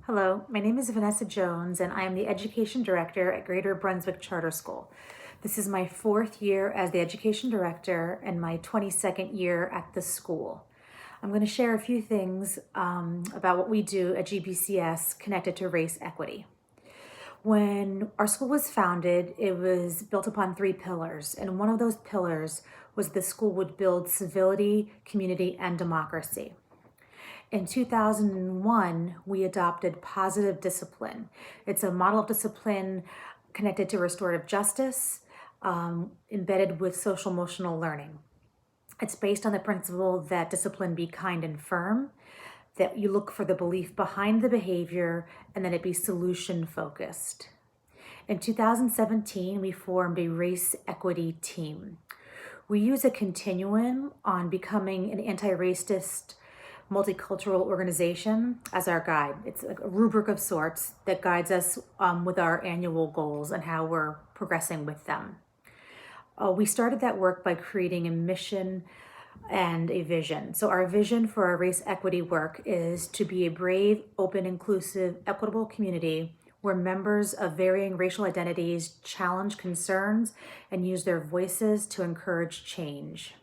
Hello, my name is Vanessa Jones, and I am the Education Director at Greater Brunswick Charter School. This is my 4th year as the Education Director and my 22nd year at the school. I'm going to share a few things about what we do at GBCS connected to race equity. When our school was founded, it was built upon 3 pillars, and one of those pillars was the school would build civility, community, and democracy. In 2001, we adopted positive discipline. It's a model of discipline connected to restorative justice, embedded with social emotional learning. It's based on the principle that discipline be kind and firm, that you look for the belief behind the behavior, and that it be solution focused. In 2017, we formed a race equity team. We use a continuum on becoming an anti-racist multicultural organization as our guide. It's a rubric of sorts that guides us with our annual goals and how we're progressing with them. We started that work by creating a mission and a vision. So our vision for our race equity work is to be a brave, open, inclusive, equitable community where members of varying racial identities challenge concerns and use their voices to encourage change.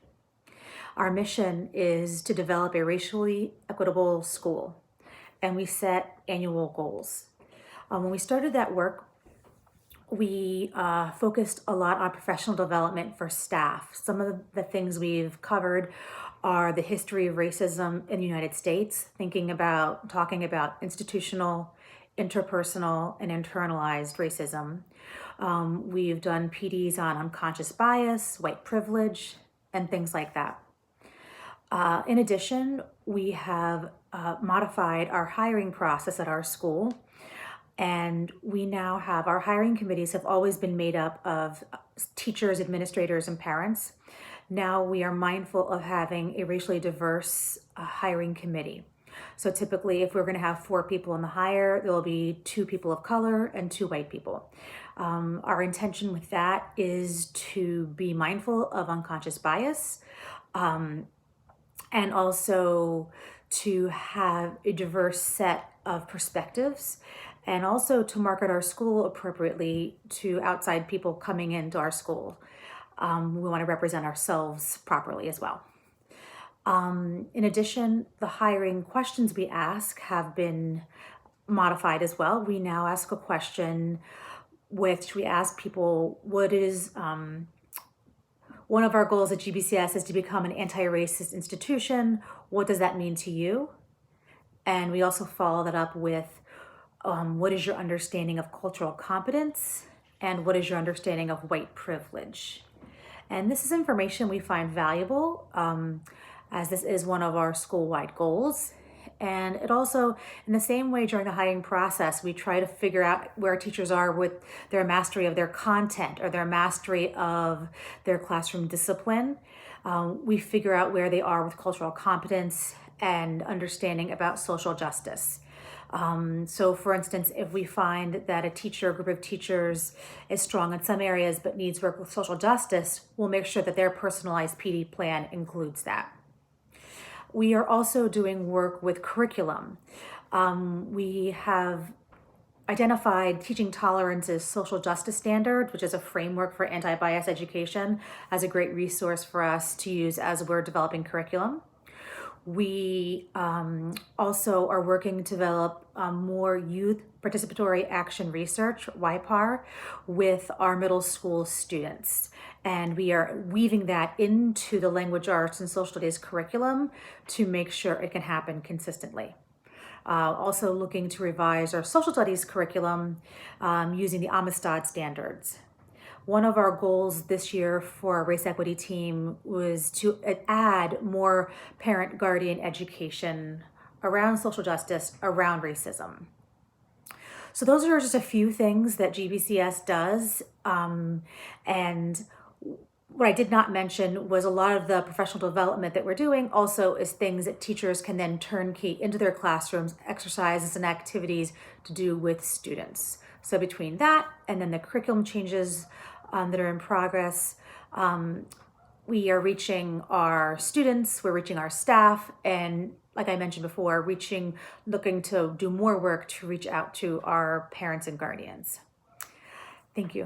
Our mission is to develop a racially equitable school, and we set annual goals. When we started that work, we focused a lot on professional development for staff. Some of the things we've covered are the history of racism in the United States, talking about institutional, interpersonal, and internalized racism. We've done PDs on unconscious bias, white privilege, and things like that. In addition, we have modified our hiring process at our school, and we now have our hiring committees have always been made up of teachers, administrators, and parents. Now we are mindful of having a racially diverse hiring committee. So typically, if we're going to have 4 people in the hire, there will be 2 people of color and 2 white people. Our intention with that is to be mindful of unconscious bias, and also to have a diverse set of perspectives, and also to market our school appropriately to outside people coming into our school. We want to represent ourselves properly as well. In addition, the hiring questions we ask have been modified as well. We now ask a question which we ask people, what is one of our goals at GBCS is to become an anti-racist institution. What does that mean to you? And we also follow that up with what is your understanding of cultural competence and what is your understanding of white privilege? And this is information we find valuable as this is one of our school-wide goals. And it also, in the same way during the hiring process, we try to figure out where teachers are with their mastery of their content or their mastery of their classroom discipline. We figure out where they are with cultural competence and understanding about social justice. So for instance, if we find that a group of teachers is strong in some areas but needs work with social justice, we'll make sure that their personalized PD plan includes that. We are also doing work with curriculum. We have identified Teaching Tolerance's social justice standard, which is a framework for anti-bias education, as a great resource for us to use as we're developing curriculum. We also are working to develop more youth participatory action research, YPAR, with our middle school students. And we are weaving that into the language arts and social studies curriculum to make sure it can happen consistently. Also looking to revise our social studies curriculum using the Amistad standards. One of our goals this year for our race equity team was to add more parent guardian education around social justice, around racism. So those are just a few things that GBCS does. And what I did not mention was a lot of the professional development that we're doing also is things that teachers can then turnkey into their classrooms, exercises and activities to do with students. So between that and then the curriculum changes that are in progress, we are reaching our students, we're reaching our staff, and like I mentioned before, looking to do more work to reach out to our parents and guardians. Thank you.